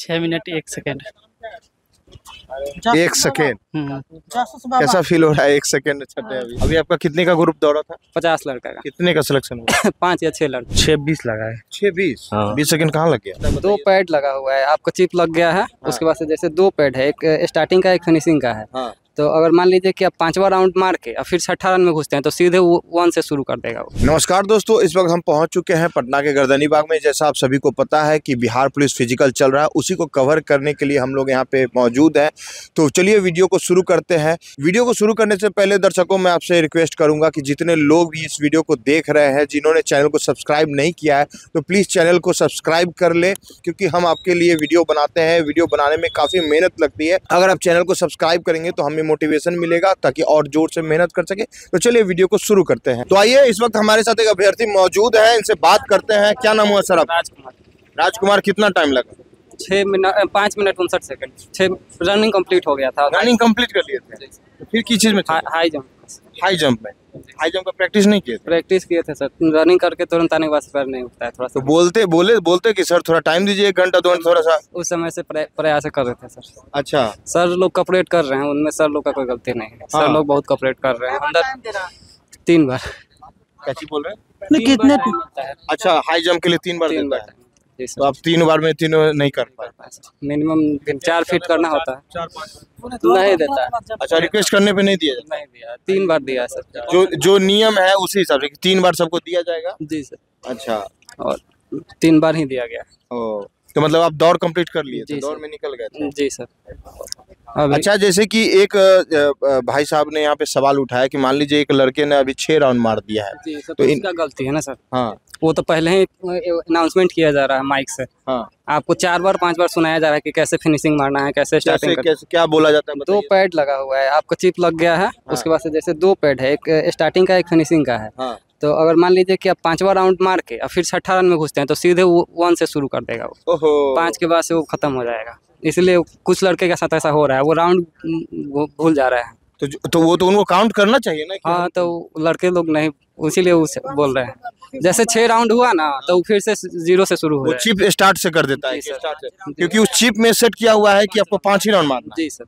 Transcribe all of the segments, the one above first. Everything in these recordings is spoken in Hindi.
6 मिनट 1 सेकेंड। 1 सेकेंड कैसा फील हो रहा है? 1 सेकेंड छठे अभी आपका कितने का ग्रुप दौड़ा था? 50 लड़का का। कितने का सिलेक्शन हुआ? 5 या 6 लड़का। 6-20 लगा है। 6-20 20 सेकेंड कहाँ लग गया? 2 पैड लगा हुआ है, आपका चिप लग गया है। उसके बाद से जैसे 2 पैड है, एक स्टार्टिंग का एक फिनिशिंग का है। हाँ। तो अगर मान लीजिए कि आप 5वां राउंड मार के और फिर 6ठा रन में घुसते हैं तो सीधे वो 1 से शुरू कर देगा वो। नमस्कार दोस्तों, इस वक्त हम पहुंच चुके हैं पटना के गर्दनी बाग में। जैसा आप सभी को पता है कि बिहार पुलिस फिजिकल चल रहा है, उसी को कवर करने के लिए हम लोग यहाँ पे मौजूद हैं। तो चलिए वीडियो को शुरू करते हैं। वीडियो को शुरू करने से पहले दर्शकों मैं आपसे रिक्वेस्ट करूंगा कि जितने लोग भी इस वीडियो को देख रहे हैं, जिन्होंने चैनल को सब्सक्राइब नहीं किया है, तो प्लीज़ चैनल को सब्सक्राइब कर ले, क्योंकि हम आपके लिए वीडियो बनाते हैं। वीडियो बनाने में काफ़ी मेहनत लगती है। अगर आप चैनल को सब्सक्राइब करेंगे तो हमें मोटिवेशन मिलेगा ताकि और जोर से मेहनत कर सके। तो चलिए वीडियो को शुरू करते हैं। तो आइए, इस वक्त हमारे साथ एक अभ्यर्थी मौजूद है, इनसे बात करते हैं। क्या नाम हुआ सर आप? राजकुमार। राजकुमार, कितना टाइम लगा? 5 मिनट 59 सेकेंड। 6 रनिंग कंप्लीट हो गया था। रनिंग कंप्लीट कर लिए थे? तो फिर किस चीज में? High jump. हाई जंप में? हाई जंप का प्रैक्टिस नहीं किए थे? प्रैक्टिस किए थे सर। रनिंग करके तुरंत आने के बाद पैर नहीं उठता है थोड़ा सा। तो बोलते कि सर थोड़ा टाइम दीजिए, 1 घंटा 2 घंटा थोड़ा सा। उस समय से प्रयास कर रहे थे सर। अच्छा, सर लोग कॉपरेट कर रहे हैं, उनमें सर लोग का कोई गलती नहीं है। सर लोग बहुत कॉपरेट कर रहे हैं। अंदर 3 बार। कैसी बोल रहे हैं? नहीं, कितने? अच्छा, हाई जंप के लिए 3 बार देता है। जी तो आप 3 बार में तीनों नहीं कर पाए? मिनिमम 4 फीट करना होता है। 4-5 नहीं देता है। अच्छा, रिक्वेस्ट करने पे नहीं दिया जाता? नहीं दिया, 3 बार दिया सर। जो नियम है उसी हिसाब से 3 बार सबको दिया जाएगा? जी सर। अच्छा, और 3 बार ही दिया गया। ओ, तो मतलब आप दौड़ कंप्लीट कर लिए थे? जी दौड़ सर। में निकल गए थे? जी सर। अच्छा, जैसे कि एक भाई साहब ने यहाँ पे सवाल उठाया कि मान लीजिए एक लड़के ने अभी 6 राउंड मार दिया है। जी सर, तो इनका गलती है ना सर। हाँ, वो तो पहले ही अनाउंसमेंट किया जा रहा है माइक से। हाँ। आपको 4 बार 5 बार सुनाया जा रहा है कि कैसे फिनिशिंग मारना है, कैसे स्टार्टिंग करना है। क्या बोला जाता है? 2 पैड लगा हुआ है, आपका चिप लग गया है। उसके बाद से जैसे 2 पैड है, एक स्टार्टिंग का एक फिनिशिंग का है। हाँ। तो अगर मान लीजिए कि आप 5वां राउंड मार के और फिर 6ठा रन में घुसते हैं तो सीधे वो 1 से शुरू कर देगा वो। ओहो। 5 के बाद से वो खत्म हो जाएगा। इसलिए कुछ लड़के के साथ ऐसा हो रहा है, वो राउंड भूल जा रहे हैं। तो वो तो उनको काउंट करना चाहिए ना? हाँ, तो लड़के लोग नहीं, इसीलिए वो बोल रहे हैं। जैसे 6 राउंड हुआ ना तो फिर से 0 से शुरू हो वो चिप स्टार्ट से कर देता है? जी सर। स्टार्ट से, क्योंकि उस चिप में सेट किया हुआ है कि आपको 5 ही राउंड मारना है। जी सर।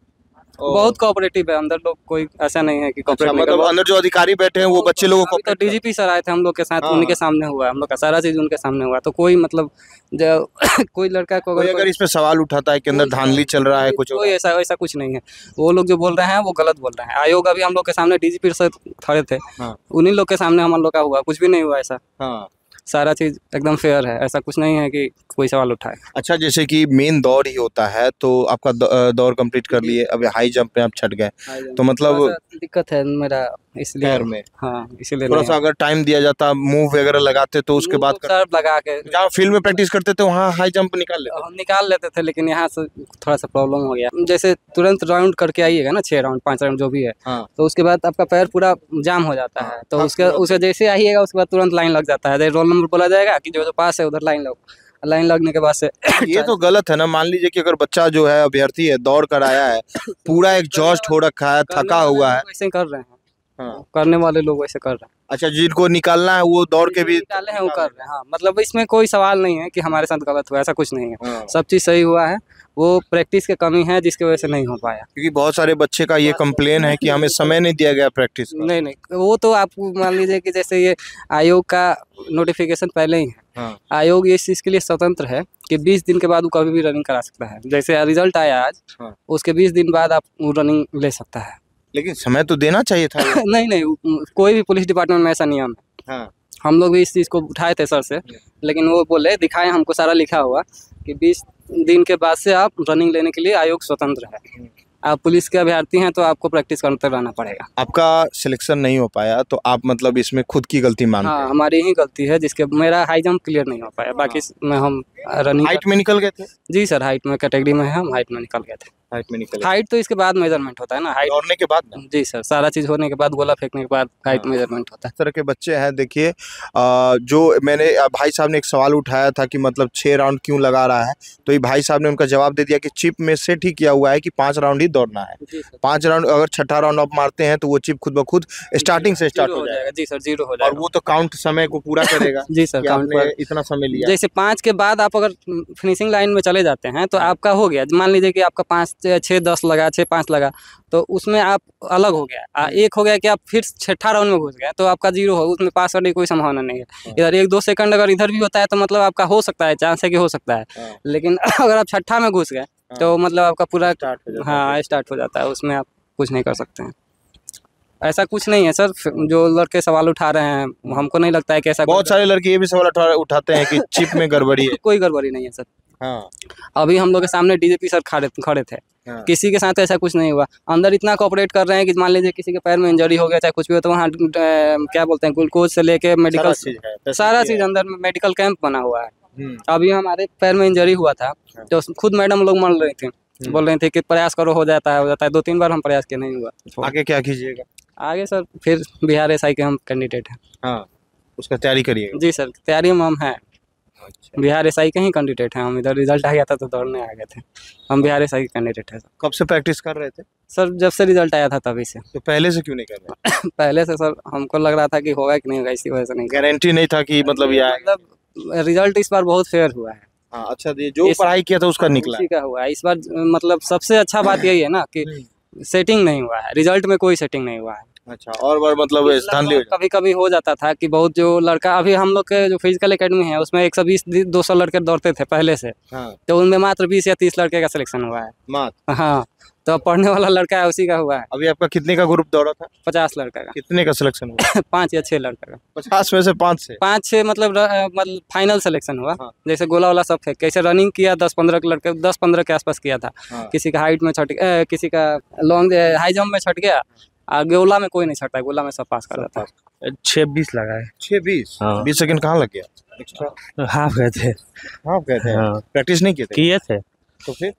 बहुत कोऑपरेटिव है अंदर लोग, कोई ऐसा नहीं है कि कोऑपरेट नहीं मतलब अंदर जो अधिकारी बैठे हैं वो बच्चे लोगों को। तो डीजीपी सर आए थे हम लोग के साथ, उनके सामने हुआ, हम लोग का सारा चीज उनके सामने हुआ। तो कोई मतलब कोई लड़का को अगर इस पे सवाल उठाता है कि अंदर धांधली चल रहा है कुछ, कोई ऐसा कुछ नहीं है। वो लोग जो बोल रहे हैं वो गलत बोल रहे हैं। आयोग अभी हम लोग के सामने डीजीपी सर खड़े थे, उन्हीं लोग के सामने हम लोग का हुआ, कुछ भी नहीं हुआ ऐसा। सारा चीज एकदम फेयर है, ऐसा कुछ नहीं है कि कोई सवाल उठाए। अच्छा, जैसे कि मेन दौड़ ही होता है तो आपका दौड़ कंप्लीट कर लिए, अब हाई जंप में आप छट गए, तो मतलब दिक्कत है मेरा इसलिए पैर में। हाँ, इसीलिए थोड़ा सा अगर टाइम दिया जाता, मूव वगैरह लगाते तो उसके बाद सर्व लगा के जहाँ फील्ड में प्रैक्टिस करते थे वहाँ हाई जंप निकाल लेते थे, लेकिन यहाँ से थोड़ा सा प्रॉब्लम हो गया। जैसे तुरंत राउंड करके आइएगा ना, 6 राउंड 5 राउंड जो भी है, तो उसके बाद आपका पैर पूरा जाम हो जाता है। तो उसके जैसे आइएगा उसके बाद तुरंत लाइन लग जाता है। रोल नंबर बोला जाएगा कि जो पास है उधर लाइन लगने के बाद से ये तो गलत है ना। मान लीजिए कि अगर बच्चा जो है अभ्यर्थी है, दौड़ कर आया है, पूरा एग्जॉस्ट हो रखा है, थका हुआ है, वैसे कर रहे हैं। करने वाले लोग वैसे कर रहे हैं। अच्छा, जिनको निकालना है वो दौड़ के भी निकाले हैं, वो कर रहे हैं। हाँ, मतलब इसमें कोई सवाल नहीं है कि हमारे साथ गलत हुआ, ऐसा कुछ नहीं है। सब चीज सही हुआ है, वो प्रैक्टिस की कमी है जिसकी वजह से नहीं हो पाया। क्योंकि बहुत सारे बच्चे का ये कंप्लेन है कि हमें समय नहीं दिया गया प्रैक्टिस का। नहीं, वो तो आप मान लीजिए कि जैसे ये आयोग का नोटिफिकेशन पहले ही है। आयोग इस चीज के लिए स्वतंत्र है कि 20 दिन के बाद वो कभी भी रनिंग करा सकता है। जैसे रिजल्ट आया आज, उसके 20 दिन बाद आप रनिंग ले सकता है। लेकिन समय तो देना चाहिए था। नहीं, कोई भी पुलिस डिपार्टमेंट में ऐसा नियम है। हम लोग भी इस चीज़ को उठाए थे सर से, लेकिन वो बोले, दिखाए हमको सारा लिखा हुआ कि 20 दिन के बाद से आप रनिंग लेने के लिए आयोग स्वतंत्र है। आप पुलिस के अभ्यर्थी हैं तो आपको प्रैक्टिस करते रहना पड़ेगा। आपका सिलेक्शन नहीं हो पाया तो आप मतलब इसमें खुद की गलती मानते हैं? हाँ, हमारी ही गलती है जिसके मेरा हाई जंप क्लियर नहीं हो पाया। बाकी में हम रनिंग हाइट में निकल गए थे। जी सर, हाइट में कैटेगरी में हम हाइट में निकल गए थे। हाइट तो इसके बाद मेजरमेंट होता है ना, हाइट दौड़ने के बाद ना? जी सर, सारा चीज होने के बाद, गोला फेंकने के बाद हाइट मेजरमेंट होता है। इस तरह के बच्चे हैं। देखिए, जो मैंने भाई साहब ने एक सवाल उठाया था कि मतलब 6 राउंड क्यों लगा रहा है, तो ये भाई साहब ने उनका जवाब दे दिया कि चिप में सेट ही किया हुआ है कि 5 राउंड ही दौड़ना है। 5 राउंड अगर 6ठा राउंड आप मारते हैं तो वो चिप खुद ब खुद स्टार्टिंग से स्टार्ट हो जाएगा। जी सर, 0 हो जाएगा। और वो तो काउंट समय को पूरा करेगा। जी सर, काउंट इतना समय लिया। जैसे 5 के बाद आप आप अगर फिनिशिंग लाइन में चले जाते हैं तो आपका हो गया। मान लीजिए कि आपका 5 6 10 लगा, 6 5 लगा, तो उसमें आप अलग हो गया। एक हो गया कि आप फिर छठा राउंड में घुस गए तो आपका 0 हो, उसमें पास करने की कोई संभावना नहीं है। इधर 1-2 सेकंड अगर इधर भी होता है तो मतलब आपका हो सकता है, चांस है कि हो सकता है। लेकिन अगर आप छठा में घुस गए तो मतलब आपका पूरा स्टार्ट हो जाता है, उसमें आप कुछ नहीं कर सकते हैं। ऐसा कुछ नहीं है सर, जो लड़के सवाल उठा रहे हैं, हमको नहीं लगता है कि ऐसा। बहुत सारे लड़के ये भी सवाल उठाते हैं कि चिप में गड़बड़ी है। कोई गड़बड़ी नहीं है सर। हाँ। अभी हम लोग के सामने डीजीपी सर खड़े थे। हाँ। किसी के साथ ऐसा कुछ नहीं हुआ। अंदर इतना कोऑपरेट कर रहे हैं कि मान लीजिए किसी के पैर में इंजरी हो गया, चाहे कुछ भी हो, तो वहाँ क्या बोलते हैं, ग्लूकोज से लेके मेडिकल सारा चीज अंदर में मेडिकल कैंप बना हुआ है। अभी हमारे पैर में इंजरी हुआ था तो खुद मैडम लोग मान रही थी, बोल रहे थे कि प्रयास करो, हो जाता है। 2-3 बार हम प्रयास किए, नहीं हुआ। आगे क्या कीजिएगा? आगे सर फिर बिहार एसआई के हम कैंडिडेट हैं। हाँ, उसका तैयारी करिएगा? जी सर, तैयारी में हम हैं। अच्छा। बिहार एसआई के ही कैंडिडेट हैं हम। इधर रिजल्ट आ गया था तो दौड़ने आ गए थे। हम बिहार एसआई के कैंडिडेट हैं। कब से प्रैक्टिस कर रहे थे? सर जब से रिजल्ट आया था तभी से। तो पहले से क्यों नहीं कर रहे? पहले से सर हमको लग रहा था कि होगा कि नहीं होगा, इसी वजह से नहीं। गारंटी नहीं था कि मतलब ये रिजल्ट इस बार बहुत फेयर हुआ है। हाँ, अच्छा, जो पढ़ाई किया था उसका निकला, उसी का हुआ है इस बार। मतलब सबसे अच्छा बात यही है ना कि सेटिंग नहीं हुआ है, रिजल्ट में कोई सेटिंग नहीं हुआ है। अच्छा, और बार मतलब कभी कभी हो जाता था कि बहुत जो लड़का, अभी हम लोग के जो फिजिकल एकेडमी है उसमें 120-200 लड़के दौड़ते थे पहले से। हाँ। तो उनमें मात्र 20 या 30 लड़के का सिलेक्शन हुआ है मात्र। हाँ, तो पढ़ने वाला लड़का है उसी का हुआ है। अभी आपका कितने का ग्रुप दौड़ा था? 50 लड़का का। कितने का सिलेक्शन हुआ? 5 या 6 लड़का का। 50 में से 5-6 मतलब फाइनल सिलेक्शन हुआ। हाँ। जैसे गोला वाला सब फेंक, कैसे रनिंग किया 10-15 लड़के, 10-15 के आसपास किया था। हाँ। किसी का हाइट में छट, किसी का लॉन्ग हाई जंप में छट गया, और गोला में कोई नहीं छटता है, गोला में सब पास कर जाता है। 6-20 लगा है। 6-20? हाँ। 20 सेकंड कहाँ लग गया एक्स्ट्रा? हाफ गए थे। हाँ। प्रैक्टिस नहीं किए थे? तो फिर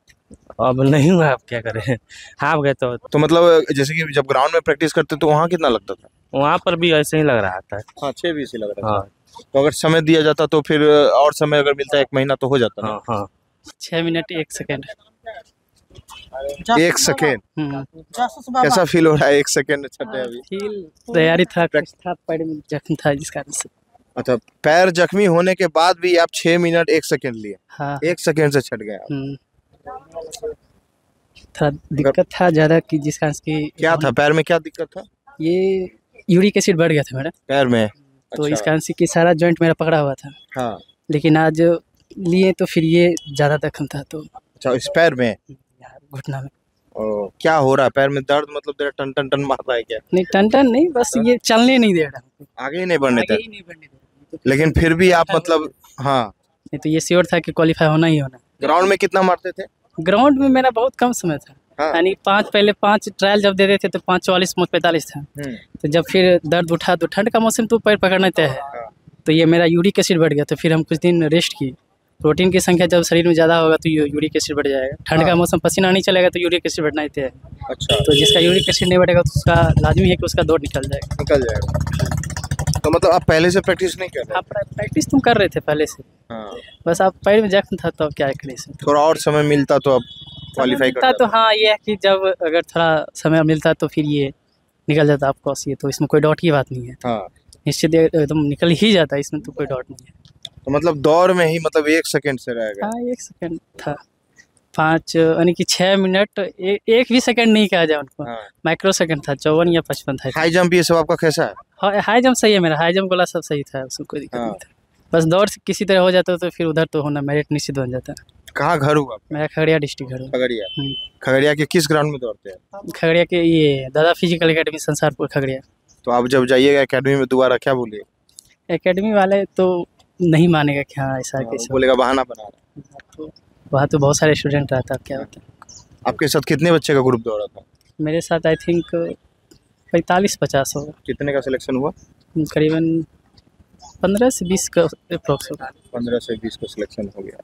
अब नहीं हुआ, अब क्या करें, हाफ गए तो मतलब जैसे कि जब ग्राउंड में प्रैक्टिस करते तो वहाँ कितना लगता था? वहाँ पर भी ऐसे ही लग रहा था। हाँ, 6-20 ही लग रहा था। हाँ। तो अगर समय दिया जाता तो फिर और समय अगर मिलता 1 महीना तो हो जाता। हाँ हाँ। 6 मिनट 1 सेकंड। 1 सेकेंड? कैसा फील हो रहा है 1 सेकेंड छटे? अभी फील तैयारी था, पैर में जख्म था जिस कारण से। अच्छा, पैर जख्मी होने के बाद भी आप 6 मिनट 1 सेकेंड लिए? हाँ। 1 सेकेंड से छट गए। थोड़ा दिक्कत था ज्यादा कि जिस कारण से। क्या था पैर में, क्या दिक्कत था? ये यूरिक एसिड बढ़ गया था मेरा पैर में। तो अच्छा। इस कारण से कि सारा जॉइंट मेरा पकड़ा हुआ था। हाँ। लेकिन आज लिए तो फिर ये ज्यादा दखम था तो। अच्छा, इस पैर में, घुटना में। क्या हो रहा है पैर में? दर्द मतलब तेरा टन टन टन मारता है क्या? नहीं, टन टन नहीं, बस ये चलने नहीं दे रहा, आगे ही नहीं बढ़ने देता। लेकिन फिर भी आप मतलब, हाँ, नहीं तो ये श्योर था कि क्वालिफाई होना ही होना। ग्राउंड में कितना मारते थे? ग्राउंड में मेरा बहुत कम समय था। हाँ। यानी पहले 5 ट्रायल जब दे रहे थे तो 5:44 45 था। तो जब फिर दर्द उठा तो ठंड का मौसम तो पैर पकड़ना तय है। हाँ। तो ये मेरा यूरिक एसिड बढ़ गया, तो फिर हम कुछ दिन रेस्ट की। प्रोटीन की संख्या जब शरीर में ज़्यादा होगा तो यूरिक एसिड बढ़ जाएगा। ठंड का मौसम, पसीना नहीं चलेगा तो यूरिक एसिड बढ़ना ही तय है। अच्छा। तो जिसका यूरिक एसिड नहीं बढ़ेगा तो उसका लाजमी है कि उसका दौड़ निकल जाएगा। तो मतलब आप पहले से प्रैक्टिस नहीं कर रहे? आप प्रैक्टिस तुम कर रहे थे पहले से। हाँ। बस आप पैर में जख्म था तो अब क्या करें। थोड़ा और समय मिलता तो अब क्वालिफाई करता तो। हाँ, ये है कि जब अगर थोड़ा समय मिलता तो फिर ये निकल जाता आपको, ये तो इसमें कोई डाउट की बात नहीं है। हाँ। निश्चित एकदम निकल ही जाता है, इसमें तो कोई डाउट नहीं है। तो मतलब दौड़ में ही मतलब 1 सेकंड से रह गया? हाँ, 1 सेकंड था। 5 यानी कि 6 मिनट 1 भी सेकंड नहीं कहा जाए उनको। हाँ। माइक्रो सेकंड था, 54 या 55 था। हाई जंप ये सब आपका कैसा है? हाँ, हाई जंप सही है मेरा, हाई जंप वाला सब सही था, उसमें कोई दिक्कत नहीं था। बस दौड़ से किसी तरह हो जाता तो फिर उधर तो होना मेरिट निश्चित बन जाता। कहाँ घर हुआ? मेरा खगड़िया डिस्ट्रिक्ट घर। खगड़िया? खगड़िया के किस ग्राउंड में दौड़ते हैं? खगड़िया के ये दादा फिजिकल एकेडमी संसारपुर खगड़िया। तो आप जब जाइएगा एकेडमी में दोबारा क्या बोलिए? एकेडमी वाले तो नहीं मानेगा कि हाँ ऐसा कैसे, बोलेगा बहाना बना रहा। तो वहाँ तो बहुत सारे स्टूडेंट रहता है, क्या होता है। आपके साथ कितने बच्चे का ग्रुप दौड़ा था? मेरे साथ आई थिंक 45-50 होगा। कितने का सिलेक्शन हुआ? करीबन 15 से 20 का अप्रोक्स होगा। 15 से 20 का सिलेक्शन हो गया।